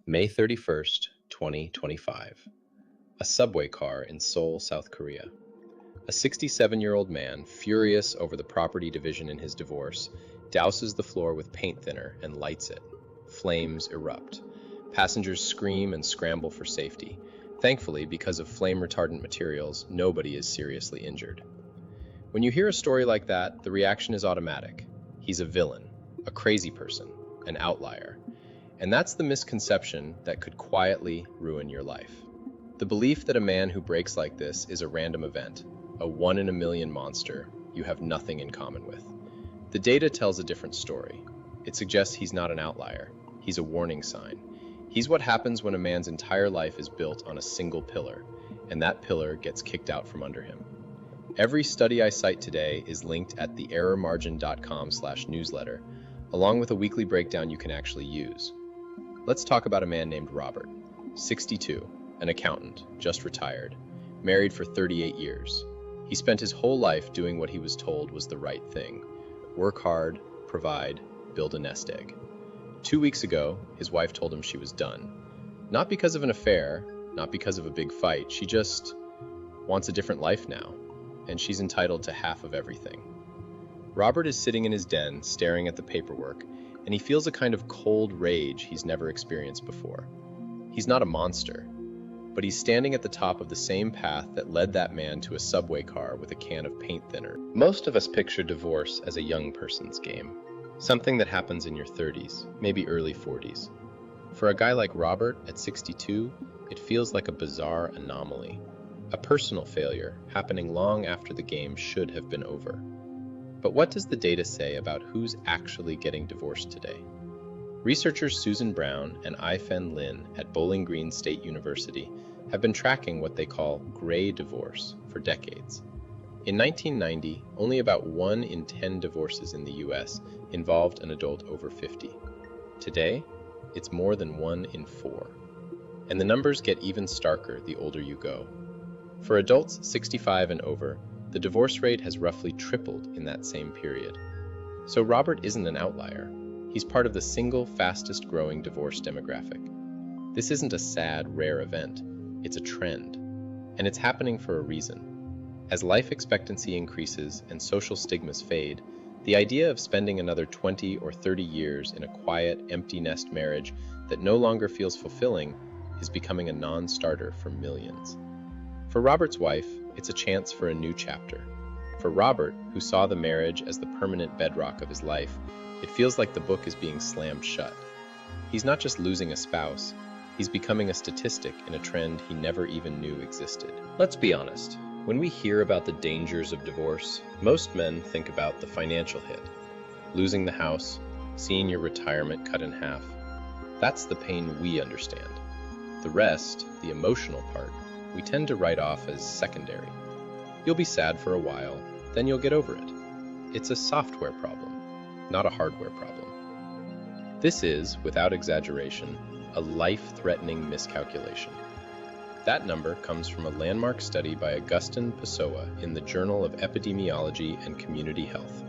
May 31st, 2025. A subway car in Seoul, South Korea. A 67-year-old man, furious over the property division in his divorce, douses the floor with paint thinner and lights it. Flames erupt. Passengers scream and scramble for safety. Thankfully, because of flame-retardant materials, nobody is seriously injured. When you hear a story like that, the reaction is automatic. He's a villain, a crazy person, an outlier. And that's the misconception that could quietly ruin your life. The belief that a man who breaks like this is a random event, a one-in-a-million monster you have nothing in common with. The data tells a different story. It suggests he's not an outlier. He's a warning sign. He's what happens when a man's entire life is built on a single pillar, and that pillar gets kicked out from under him. Every study I cite today is linked at theerrormargin.com/newsletter, along with a weekly breakdown you can actually use. Let's talk about a man named Robert, 62, an accountant, just retired, married for 38 years. He spent his whole life doing what he was told was the right thing. Work hard, provide, build a nest egg. 2 weeks ago, his wife told him she was done. Not because of an affair, not because of a big fight, she just wants a different life now, and she's entitled to half of everything. Robert is sitting in his den, staring at the paperwork, and he feels a kind of cold rage he's never experienced before. He's not a monster, but he's standing at the top of the same path that led that man to a subway car with a can of paint thinner. Most of us picture divorce as a young person's game, something that happens in your 30s, maybe early 40s. For a guy like Robert at 62, it feels like a bizarre anomaly, a personal failure happening long after the game should have been over. But what does the data say about who's actually getting divorced today? Researchers Susan Brown and Ai-Fen Lin at Bowling Green State University have been tracking what they call gray divorce for decades. In 1990, only about 1 in 10 divorces in the US involved an adult over 50. Today, it's more than 1 in 4. And the numbers get even starker the older you go. For adults 65 and over, the divorce rate has roughly tripled in that same period. So Robert isn't an outlier. He's part of the single fastest growing divorce demographic. This isn't a sad, rare event. It's a trend. And it's happening for a reason. As life expectancy increases and social stigmas fade, the idea of spending another 20 or 30 years in a quiet, empty nest marriage that no longer feels fulfilling is becoming a non-starter for millions. For Robert's wife, it's a chance for a new chapter. For Robert, who saw the marriage as the permanent bedrock of his life, it feels like the book is being slammed shut. He's not just losing a spouse, he's becoming a statistic in a trend he never even knew existed. Let's be honest, when we hear about the dangers of divorce, most men think about the financial hit. Losing the house, seeing your retirement cut in half. That's the pain we understand. The rest, the emotional part, we tend to write off as secondary. You'll be sad for a while, then you'll get over it. It's a software problem, not a hardware problem. This is, without exaggeration, a life-threatening miscalculation. That number comes from a landmark study by Agustin Pessoa in the Journal of Epidemiology and Community Health.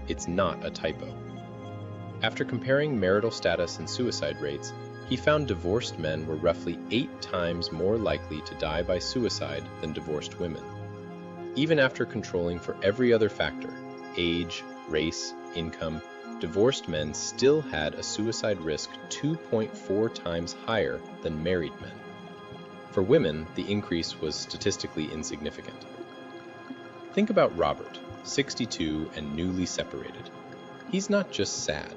It's not a typo. After comparing marital status and suicide rates, he found divorced men were roughly 8 times more likely to die by suicide than divorced women. Even after controlling for every other factor, age, race, income, divorced men still had a suicide risk 2.4 times higher than married men. For women, the increase was statistically insignificant. Think about Robert, 62 and newly separated. He's not just sad.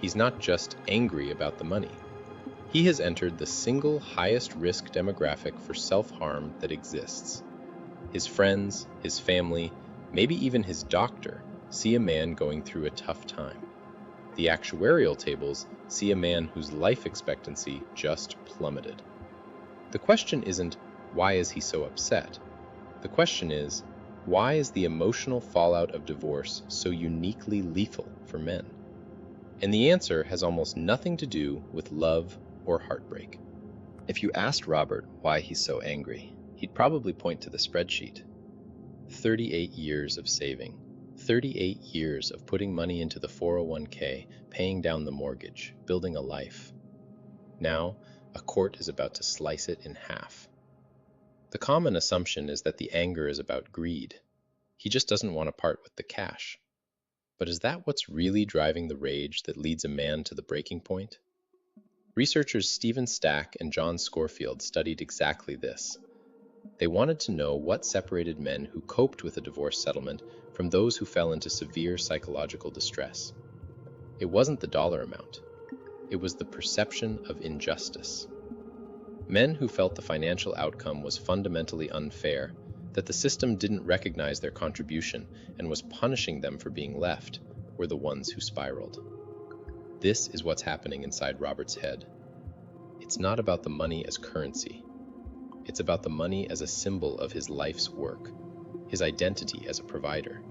He's not just angry about the money. He has entered the single highest risk demographic for self-harm that exists. His friends, his family, maybe even his doctor, see a man going through a tough time. The actuarial tables see a man whose life expectancy just plummeted. The question isn't, why is he so upset? The question is, why is the emotional fallout of divorce so uniquely lethal for men? And the answer has almost nothing to do with love or heartbreak. If you asked Robert why he's so angry, he'd probably point to the spreadsheet. 38 years of saving, 38 years of putting money into the 401k, paying down the mortgage, building a life. Now, a court is about to slice it in half. The common assumption is that the anger is about greed. He just doesn't want to part with the cash. But is that what's really driving the rage that leads a man to the breaking point? Researchers Stephen Stack and John Scorefield studied exactly this. They wanted to know what separated men who coped with a divorce settlement from those who fell into severe psychological distress. It wasn't the dollar amount. It was the perception of injustice. Men who felt the financial outcome was fundamentally unfair, that the system didn't recognize their contribution and was punishing them for being left, were the ones who spiraled. This is what's happening inside Robert's head. It's not about the money as currency. It's about the money as a symbol of his life's work, his identity as a provider.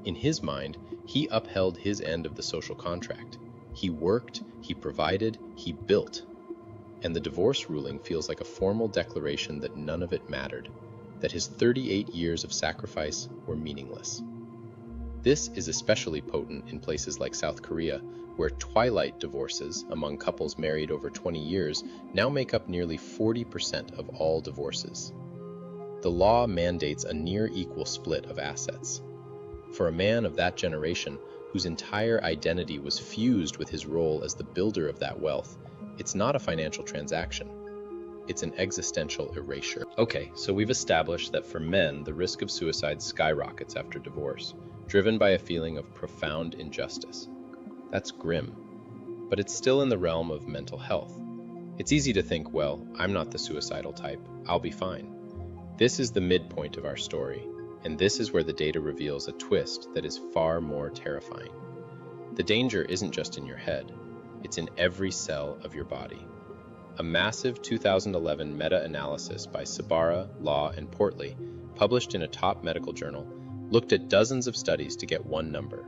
In his mind, he upheld his end of the social contract. He worked, he provided, he built. And the divorce ruling feels like a formal declaration that none of it mattered, that his 38 years of sacrifice were meaningless. This is especially potent in places like South Korea, where twilight divorces among couples married over 20 years now make up nearly 40% of all divorces. The law mandates a near equal split of assets. For a man of that generation, whose entire identity was fused with his role as the builder of that wealth, it's not a financial transaction. It's an existential erasure. Okay, so we've established that for men, the risk of suicide skyrockets after divorce, driven by a feeling of profound injustice. That's grim, but it's still in the realm of mental health. It's easy to think, well, I'm not the suicidal type, I'll be fine. This is the midpoint of our story, and this is where the data reveals a twist that is far more terrifying. The danger isn't just in your head, it's in every cell of your body. A massive 2011 meta-analysis by Sabara, Law, and Portley, published in a top medical journal, looked at dozens of studies to get one number.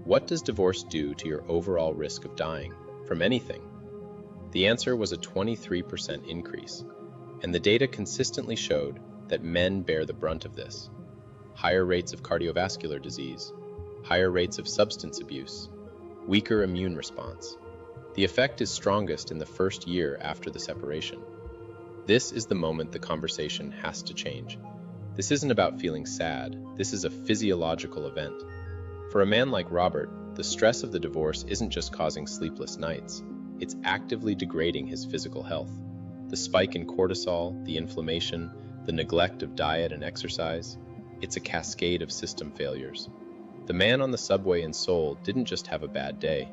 What does divorce do to your overall risk of dying from anything? The answer was a 23% increase, and the data consistently showed that men bear the brunt of this. Higher rates of cardiovascular disease, higher rates of substance abuse, weaker immune response. The effect is strongest in the first year after the separation. This is the moment the conversation has to change. This isn't about feeling sad, this is a physiological event. For a man like Robert, the stress of the divorce isn't just causing sleepless nights, it's actively degrading his physical health. The spike in cortisol, the inflammation, the neglect of diet and exercise, it's a cascade of system failures. The man on the subway in Seoul didn't just have a bad day.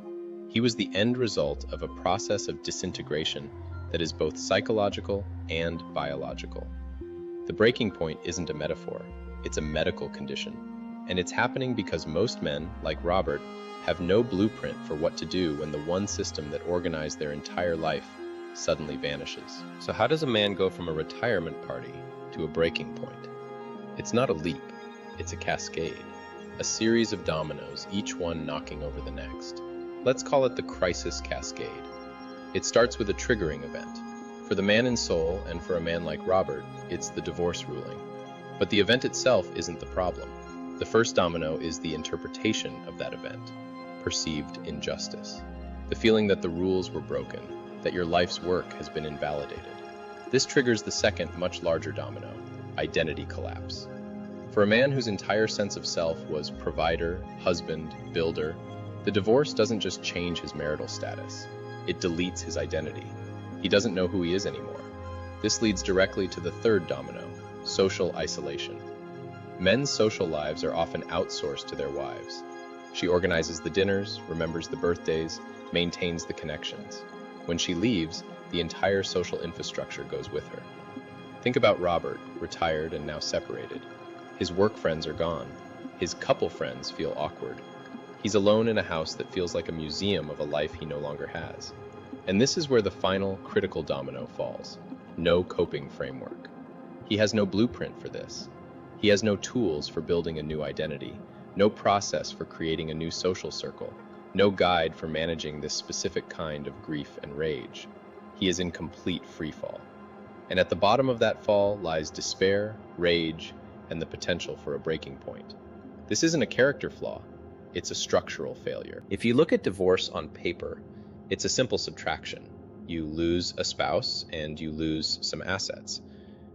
He was the end result of a process of disintegration that is both psychological and biological. The breaking point isn't a metaphor, it's a medical condition. And it's happening because most men, like Robert, have no blueprint for what to do when the one system that organized their entire life suddenly vanishes. So how does a man go from a retirement party to a breaking point? It's not a leap, it's a cascade, a series of dominoes, each one knocking over the next. Let's call it the Crisis Cascade. It starts with a triggering event. For the man in Seoul, and for a man like Robert, it's the divorce ruling. But the event itself isn't the problem. The first domino is the interpretation of that event, perceived injustice. The feeling that the rules were broken, that your life's work has been invalidated. This triggers the second, much larger domino, identity collapse. For a man whose entire sense of self was provider, husband, builder, the divorce doesn't just change his marital status, it deletes his identity. He doesn't know who he is anymore. This leads directly to the third domino, social isolation. Men's social lives are often outsourced to their wives. She organizes the dinners, remembers the birthdays, maintains the connections. When she leaves, the entire social infrastructure goes with her. Think about Robert, retired and now separated. His work friends are gone. His couple friends feel awkward. He's alone in a house that feels like a museum of a life he no longer has. And this is where the final critical domino falls. No coping framework. He has no blueprint for this. He has no tools for building a new identity, no process for creating a new social circle, no guide for managing this specific kind of grief and rage. He is in complete freefall. And at the bottom of that fall lies despair, rage, and the potential for a breaking point. This isn't a character flaw, it's a structural failure. If you look at divorce on paper, it's a simple subtraction. You lose a spouse and you lose some assets.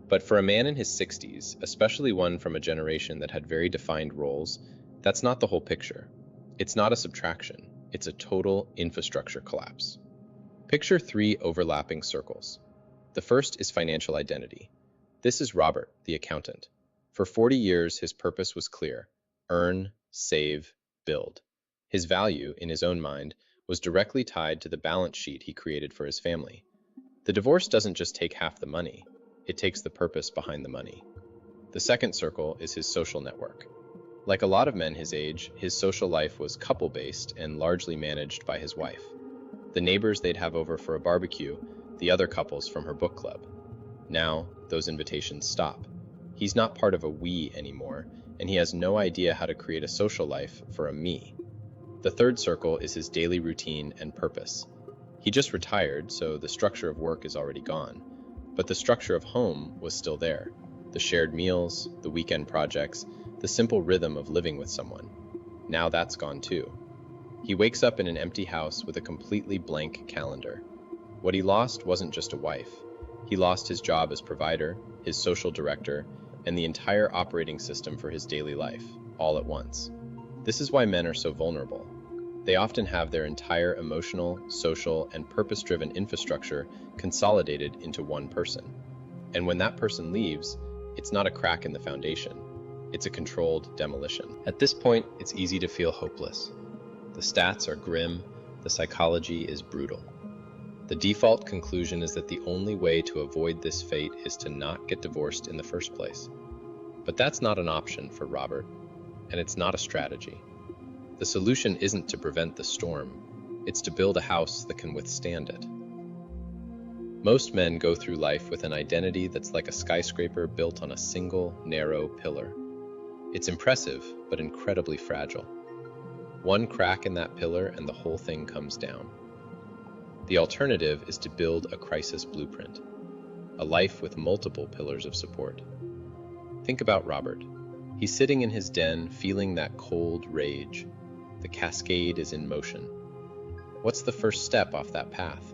But for a man in his 60s, especially one from a generation that had very defined roles, that's not the whole picture. It's not a subtraction, it's a total infrastructure collapse. Picture three overlapping circles. The first is financial identity. This is Robert, the accountant. For 40 years, his purpose was clear: earn, save, build. His value, in his own mind, was directly tied to the balance sheet he created for his family. The divorce doesn't just take half the money, it takes the purpose behind the money. The second circle is his social network. Like a lot of men his age, his social life was couple-based and largely managed by his wife. The neighbors they'd have over for a barbecue, the other couples from her book club. Now, those invitations stop. He's not part of a we anymore, and he has no idea how to create a social life for a me. The third circle is his daily routine and purpose. He just retired, so the structure of work is already gone. But the structure of home was still there. The shared meals, the weekend projects, the simple rhythm of living with someone. Now that's gone too. He wakes up in an empty house with a completely blank calendar. What he lost wasn't just a wife. He lost his job as provider, his social director, and the entire operating system for his daily life, all at once. This is why men are so vulnerable. They often have their entire emotional, social, and purpose-driven infrastructure consolidated into one person. And when that person leaves, it's not a crack in the foundation. It's a controlled demolition. At this point, it's easy to feel hopeless. The stats are grim, the psychology is brutal. The default conclusion is that the only way to avoid this fate is to not get divorced in the first place. But that's not an option for Robert, and it's not a strategy. The solution isn't to prevent the storm, it's to build a house that can withstand it. Most men go through life with an identity that's like a skyscraper built on a single, narrow pillar. It's impressive, but incredibly fragile. One crack in that pillar and the whole thing comes down. The alternative is to build a crisis blueprint, a life with multiple pillars of support. Think about Robert. He's sitting in his den, feeling that cold rage. The cascade is in motion. What's the first step off that path?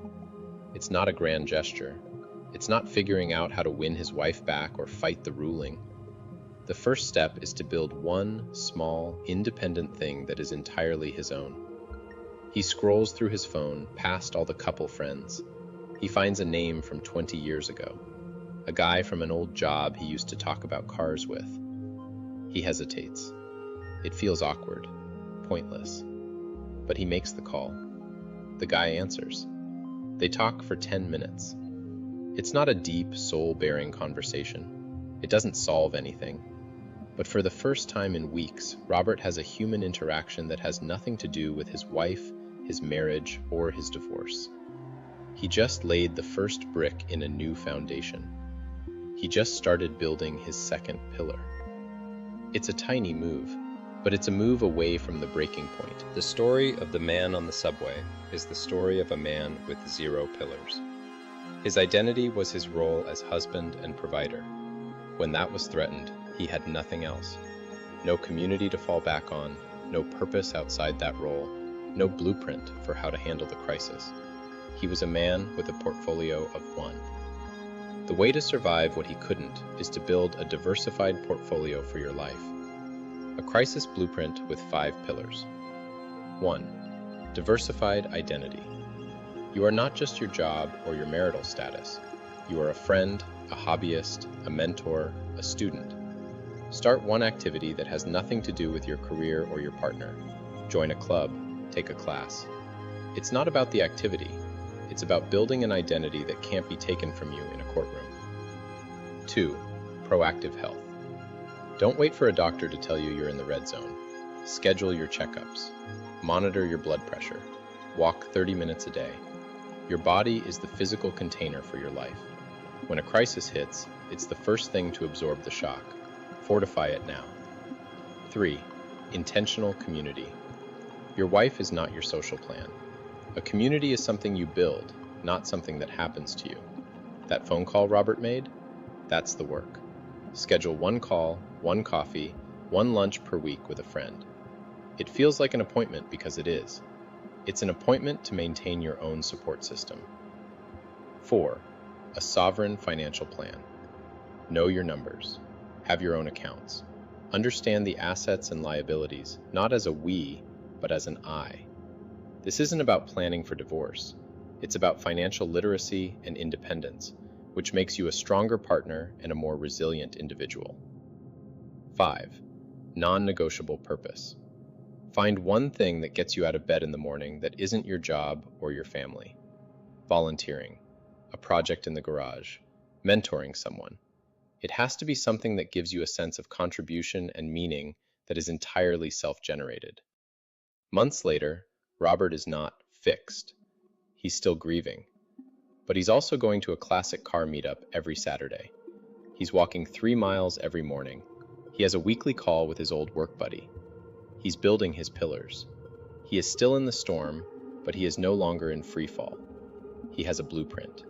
It's not a grand gesture. It's not figuring out how to win his wife back or fight the ruling. The first step is to build one small, independent thing that is entirely his own. He scrolls through his phone, past all the couple friends. He finds a name from 20 years ago, a guy from an old job he used to talk about cars with. He hesitates. It feels awkward, pointless. But he makes the call. The guy answers. They talk for 10 minutes. It's not a deep, soul-bearing conversation. It doesn't solve anything. But for the first time in weeks, Robert has a human interaction that has nothing to do with his wife, his marriage, or his divorce. He just laid the first brick in a new foundation. He just started building his second pillar. It's a tiny move, but it's a move away from the breaking point. The story of the man on the subway is the story of a man with 0 pillars. His identity was his role as husband and provider. When that was threatened, he had nothing else. No community to fall back on, no purpose outside that role, no blueprint for how to handle the crisis. He was a man with a portfolio of one. The way to survive what he couldn't is to build a diversified portfolio for your life. A crisis blueprint with 5 pillars. 1. Diversified identity. You are not just your job or your marital status. You are a friend, a hobbyist, a mentor, a student. Start one activity that has nothing to do with your career or your partner. Join a club, take a class. It's not about the activity. It's about building an identity that can't be taken from you in a courtroom. 2. Proactive health. Don't wait for a doctor to tell you you're in the red zone. Schedule your checkups. Monitor your blood pressure. Walk 30 minutes a day. Your body is the physical container for your life. When a crisis hits, it's the first thing to absorb the shock. Fortify it now. 3. Intentional community. Your wife is not your social plan. A community is something you build, not something that happens to you. That phone call Robert made? That's the work. Schedule one call, one coffee, one lunch per week with a friend. It feels like an appointment because it is. It's an appointment to maintain your own support system. 4. A sovereign financial plan. Know your numbers. Have your own accounts. Understand the assets and liabilities, not as a we, but as an I. This isn't about planning for divorce. It's about financial literacy and independence, which makes you a stronger partner and a more resilient individual. 5. Non-negotiable purpose. Find one thing that gets you out of bed in the morning that isn't your job or your family. Volunteering, a project in the garage, mentoring someone. It has to be something that gives you a sense of contribution and meaning that is entirely self-generated. Months later, Robert is not fixed. He's still grieving. But he's also going to a classic car meetup every Saturday. He's walking 3 miles every morning. He has a weekly call with his old work buddy. He's building his pillars. He is still in the storm, but he is no longer in free fall. He has a blueprint.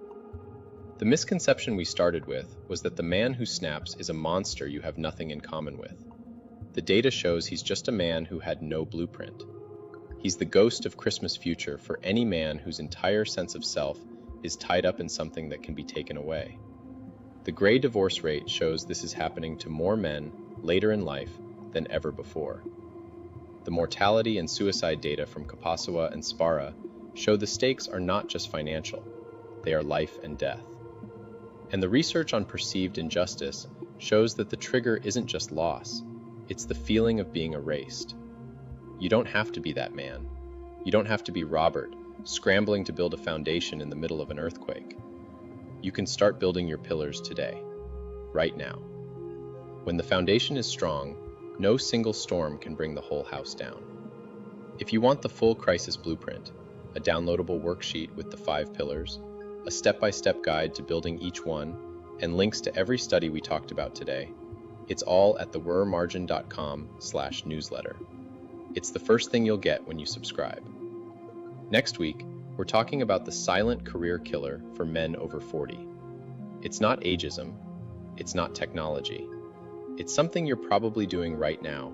The misconception we started with was that the man who snaps is a monster you have nothing in common with. The data shows he's just a man who had no blueprint. He's the ghost of Christmas future for any man whose entire sense of self is tied up in something that can be taken away. The gray divorce rate shows this is happening to more men later in life than ever before. The mortality and suicide data from Kapasua and Spara show the stakes are not just financial, they are life and death. And the research on perceived injustice shows that the trigger isn't just loss, it's the feeling of being erased. You don't have to be that man. You don't have to be Robert, scrambling to build a foundation in the middle of an earthquake. You can start building your pillars today, right now. When the foundation is strong, no single storm can bring the whole house down. If you want the full crisis blueprint, a downloadable worksheet with the 5 pillars, a step-by-step guide to building each one, and links to every study we talked about today, it's all at thewurmargin.com/newsletter. It's the first thing you'll get when you subscribe. Next week, we're talking about the silent career killer for men over 40. It's not ageism, it's not technology. It's something you're probably doing right now,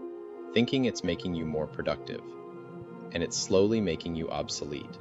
thinking it's making you more productive, and it's slowly making you obsolete.